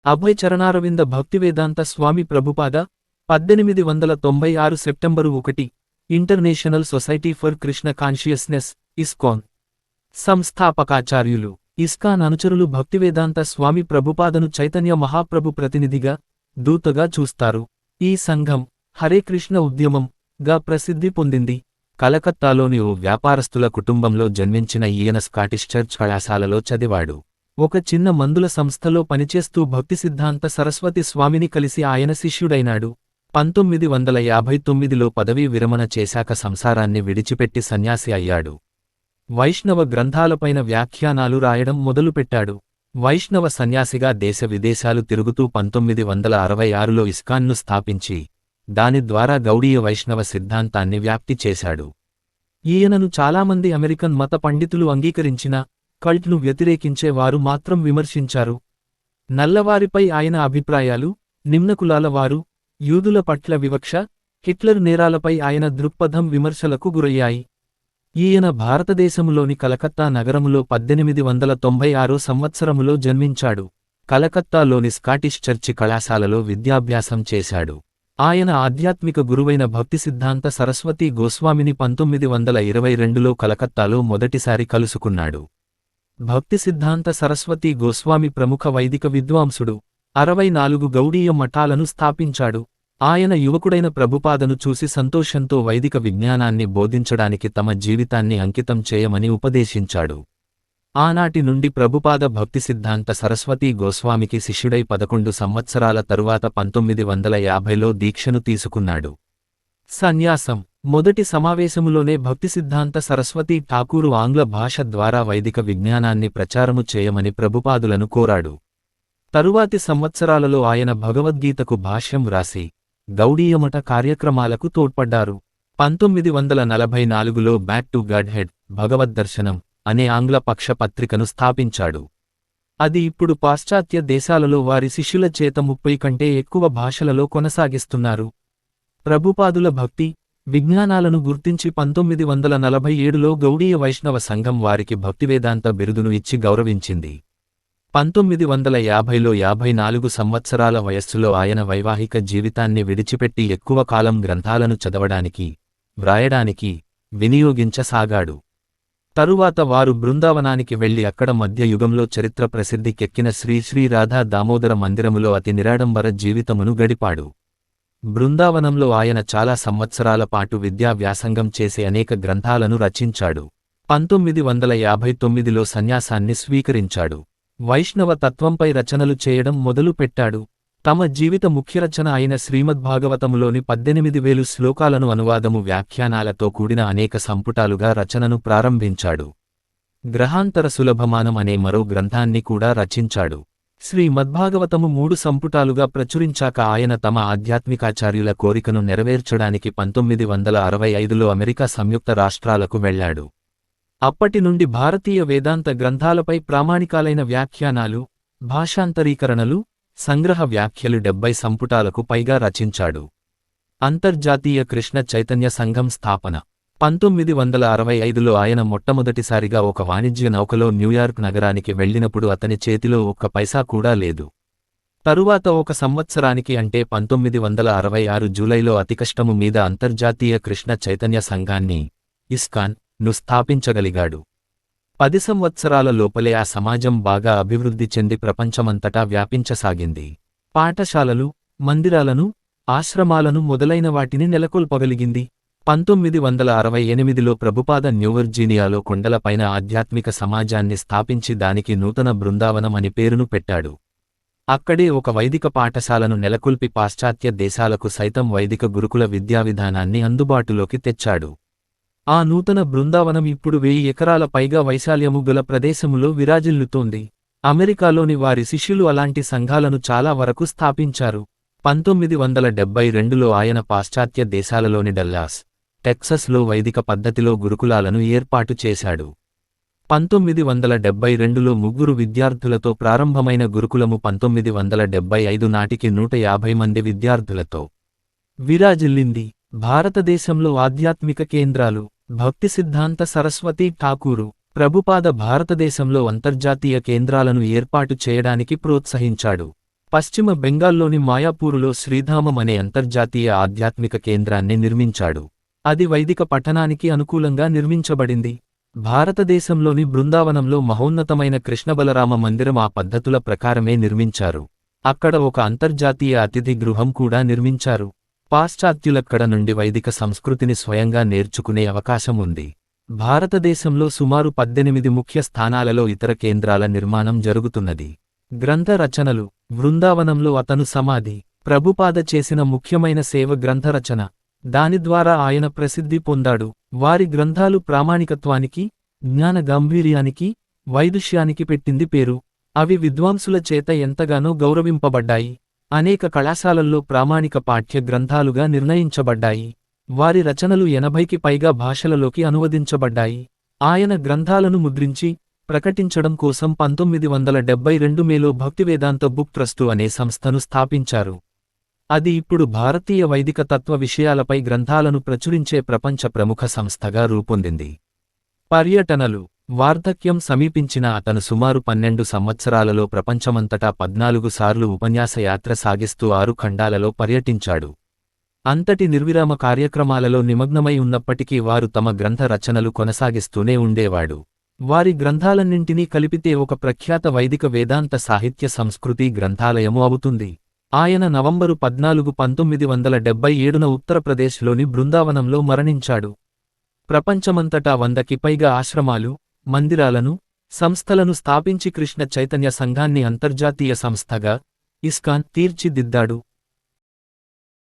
Abhay Charanaravinda Bhaktivedanta Swami Prabhupada 1896 September 1 International Society for Krishna Consciousness ISKCON సంస్థాపకాచార్యులు ఇస్కాన్ అనుచరులు భక్తివేదాంత స్వామి ప్రభుపాదను చైతన్య మహాప్రభు ప్రతినిధిగా దూతగా చూస్తారు. ఈ సంఘం హరే కృష్ణ ఉద్యమం గా ప్రసిద్ధి పొందింది. కలకత్తాలోని ఓ వ్యాపారస్తుల కుటుంబంలో జన్మించిన ఈయన స్కాటిష్ చర్చ్ కళాశాలలో చదివాడు. ఒక చిన్న మందుల సంస్థలో పనిచేస్తూ భక్తిసిద్ధాంత సరస్వతి స్వామిని కలిసి ఆయన శిష్యుడైనాడు. 1959లో పదవీ విరమణ చేశాక సంసారాన్ని విడిచిపెట్టి సన్యాసి అయ్యాడు. వైష్ణవ గ్రంథాలపైన వ్యాఖ్యానాలు రాయడం మొదలుపెట్టాడు. వైష్ణవ సన్యాసిగా దేశ విదేశాలు తిరుగుతూ 1966లో ఇస్కాన్ను స్థాపించి దాని ద్వారా గౌడీయ వైష్ణవ సిద్ధాంతాన్ని వ్యాప్తి చేశాడు. ఈయనను చాలామంది అమెరికన్ మత పండితులు అంగీకరించిన కల్ట్ను వ్యతిరేకించే వారు మాత్రం విమర్శించారు. నల్లవారిపై ఆయన అభిప్రాయాలు, నిమ్నకులాల వారు, యూదుల పట్ల వివక్ష, హిట్లర్ నేరాలపై ఆయన దృక్పథం విమర్శలకు గురయ్యాయి. ఈయన భారతదేశములోని కలకత్తా నగరములో 1896 సంవత్సరములో జన్మించాడు. కలకత్తాలోని స్కాటిష్ చర్చి కళాశాలలో విద్యాభ్యాసం చేశాడు. ఆయన ఆధ్యాత్మిక గురువైన భక్తిసిద్ధాంత సరస్వతి గోస్వామిని 1922లో కలకత్తాలో మొదటిసారి కలుసుకున్నాడు. భక్తిసిద్ధాంత సరస్వతి గోస్వామి ప్రముఖ వైదిక విద్వాంసుడు. 64 గౌడీయ మఠాలను స్థాపించాడు. ఆయన యువకుడైన ప్రభుపాదను చూసి సంతోషంతో వైదిక విజ్ఞానాన్ని బోధించడానికి తమ జీవితాన్ని అంకితం చేయమని ఉపదేశించాడు. ఆనాటి నుండి ప్రభుపాద భక్తిసిద్ధాంత సరస్వతి గోస్వామికి శిష్యుడై 11 సంవత్సరాల తరువాత 1950లో దీక్షను తీసుకున్నాడు. సన్యాసం మొదటి సమావేశములోనే భక్తిసిద్ధాంత సరస్వతి ఠాకూరు ఆంగ్ల భాష ద్వారా వైదిక విజ్ఞానాన్ని ప్రచారము చేయమని ప్రభుపాదులను కోరాడు. తరువాతి సంవత్సరాలలో ఆయన భగవద్గీతకు భాష్యం వ్రాసి గౌడీయమఠ కార్యక్రమాలకు తోడ్పడ్డారు. 1944లో బ్యాక్ టు గాడ్హెడ్ భగవద్దర్శనం అనే ఆంగ్ల పక్ష పత్రికను స్థాపించాడు. అది ఇప్పుడు పాశ్చాత్య దేశాలలో వారి శిష్యుల చేత 30 కంటే ఎక్కువ భాషలలో కొనసాగిస్తున్నారు. ప్రభుపాదుల భక్తి విజ్ఞానాలను గుర్తించి 1947లో గౌడీయ వైష్ణవ సంఘం వారికి భక్తివేదాంత బిరుదును ఇచ్చి గౌరవించింది. 1950లో 54 సంవత్సరాల వయస్సులో ఆయన వైవాహిక జీవితాన్ని విడిచిపెట్టి ఎక్కువ కాలం గ్రంథాలను చదవడానికి, వ్రాయడానికి వినియోగించసాగాడు. తరువాత వారు బృందావనానికి వెళ్లి అక్కడ మధ్యయుగంలో చరిత్ర ప్రసిద్ధికెక్కిన శ్రీ శ్రీ రాధా దామోదర మందిరములో అతి నిరాడంబర జీవితమును గడిపాడు. బృందావనంలో ఆయన చాలా సంవత్సరాల పాటు విద్యా వ్యాసంగం చేసి అనేక గ్రంథాలను రచించాడు. 1959లో సన్యాసాన్ని స్వీకరించాడు. వైష్ణవ తత్వంపై రచనలు చేయడం మొదలుపెట్టాడు. తమ జీవిత ముఖ్యరచన అయిన శ్రీమద్భాగవతములోని 18,000 శ్లోకాలను అనువాదము వ్యాఖ్యానాలతో కూడిన అనేక సంపుటాలుగా రచనను ప్రారంభించాడు. గ్రహాంతర సులభమానం అనే మరో గ్రంథాన్ని కూడా రచించాడు. శ్రీమద్భాగవతము 3 సంపుటాలుగా ప్రచురించాక ఆయన తమ ఆధ్యాత్మికాచార్యుల కోరికను నెరవేర్చడానికి 1965లో అమెరికా సంయుక్త రాష్ట్రాలకు వెళ్లాడు. అప్పటి నుండి భారతీయ వేదాంత గ్రంథాలపై ప్రామాణికాలైన వ్యాఖ్యానాలు, భాషాంతరీకరణలు, సంగ్రహ వ్యాఖ్యలు 70 సంపుటాలకు పైగా రచించాడు. అంతర్జాతీయ కృష్ణ చైతన్య సంఘం స్థాపన 1965లో ఆయన మొట్టమొదటిసారిగా ఒక వాణిజ్య నౌకలో న్యూయార్క్ నగరానికి వెళ్లినప్పుడు అతని చేతిలో ఒక్క పైసా కూడా లేదు. తరువాత ఒక సంవత్సరానికి అంటే 1966 జూలైలో అతికష్టము మీద అంతర్జాతీయ కృష్ణ చైతన్య సంఘాన్ని ఇస్కాన్ ను స్థాపించగలిగాడు. 10 సంవత్సరాల లోపలే ఆ సమాజం బాగా అభివృద్ధి చెంది ప్రపంచమంతటా వ్యాపించసాగింది. పాఠశాలలు, మందిరాలను, ఆశ్రమాలను మొదలైన వాటిని నెలకొల్పగలిగింది. 1968లో ప్రభుపాద న్యూవర్జీనియాలో కొండలపైన ఆధ్యాత్మిక సమాజాన్ని స్థాపించి దానికి నూతన బృందావనం అని పేరును పెట్టాడు. అక్కడే ఒక వైదిక పాఠశాలను నెలకొల్పి పాశ్చాత్య దేశాలకు సైతం వైదిక గురుకుల విద్యావిధానాన్ని అందుబాటులోకి తెచ్చాడు. ఆ నూతన బృందావనం ఇప్పుడు 1000 ఎకరాల పైగా వైశాల్యము గల ప్రదేశములో విరాజిల్లుతోంది. అమెరికాలోని వారి శిష్యులు అలాంటి సంఘాలను చాలా వరకు స్థాపించారు. 1972లో ఆయన పాశ్చాత్య దేశాలలోని డల్లాస్, టెక్సస్లో వైదిక పద్ధతిలో గురుకులాలను ఏర్పాటు చేశాడు. 1972లో 3 విద్యార్థులతో ప్రారంభమైన గురుకులము 1975 నాటికి 150 మంది విద్యార్థులతో విరాజిల్లింది. భారతదేశంలో ఆధ్యాత్మిక కేంద్రాలు భక్తిసిద్ధాంత సరస్వతి ఠాకూరు ప్రభుపాద భారతదేశంలో అంతర్జాతీయ కేంద్రాలను ఏర్పాటు చేయడానికి ప్రోత్సహించాడు. పశ్చిమ బెంగాల్లోని మాయాపూరులో శ్రీధామం అనే అంతర్జాతీయ ఆధ్యాత్మిక కేంద్రాన్ని నిర్మించాడు. అది వైదిక పఠనానికి అనుకూలంగా నిర్మించబడింది. భారతదేశంలోని బృందావనంలో మహోన్నతమైన కృష్ణబలరామ మందిరం ఆ పద్ధతుల ప్రకారమే నిర్మించారు. అక్కడ ఒక అంతర్జాతీయ అతిథి గృహం కూడా నిర్మించారు. పాశ్చాత్యులక్కడ నుండి వైదిక సంస్కృతిని స్వయంగా నేర్చుకునే అవకాశం ఉంది. భారతదేశంలో సుమారు 18 ముఖ్య స్థానాలలో ఇతర కేంద్రాల నిర్మాణం జరుగుతున్నది. గ్రంథ రచనలు. బృందావనంలో అతను సమాధి. ప్రభుపాద చేసిన ముఖ్యమైన సేవ గ్రంథరచన. దాని ద్వారా ఆయన ప్రసిద్ధి పొందాడు. వారి గ్రంథాలు ప్రామాణికత్వానికి, జ్ఞాన గాంభీర్యానికి, వైదుష్యానికి పెట్టింది పేరు. అవి విద్వాంసుల చేత ఎంతగానో గౌరవింపబడ్డాయి. అనేక కళాశాలల్లో ప్రామాణిక పాఠ్య గ్రంథాలుగా నిర్ణయించబడ్డాయి. వారి రచనలు 80కి పైగా భాషలలోకి అనువదించబడ్డాయి. ఆయన గ్రంథాలను ముద్రించి, ప్రకటించడం కోసం 1972 మేలో భక్తివేదాంత బుక్ ట్రస్టు అనే సంస్థను స్థాపించారు. అది ఇప్పుడు భారతీయ వైదిక తత్వ విషయాలపై గ్రంథాలను ప్రచురించే ప్రపంచ ప్రముఖ సంస్థగా రూపొందింది. పర్యటనలు. వార్ధక్యం సమీపించిన అతను సుమారు 12 సంవత్సరాలలో ప్రపంచమంతటా 14 సార్లు ఉపన్యాసయాత్ర సాగిస్తూ 6 ఖండాలలో పర్యటించాడు. అంతటి నిర్విరామ కార్యక్రమాలలో నిమగ్నమై ఉన్నప్పటికీ వారు తమ గ్రంథ రచనలు కొనసాగిస్తూనే ఉండేవాడు. వారి గ్రంథాలన్నింటినీ కలిపితే ఒక ప్రఖ్యాత వైదిక వేదాంత సాహిత్య సంస్కృతి గ్రంథాలయము అవుతుంది. ఆయన నవంబరు 14, 1977న ఉత్తరప్రదేశ్లోని బృందావనంలో మరణించాడు. ప్రపంచమంతటా 100కి పైగా ఆశ్రమాలు, మందిరాలను, సంస్థలను స్థాపించి కృష్ణ చైతన్య సంఘాన్ని అంతర్జాతీయ సంస్థగా, ఇస్కాన్, తీర్చిదిద్దాడు.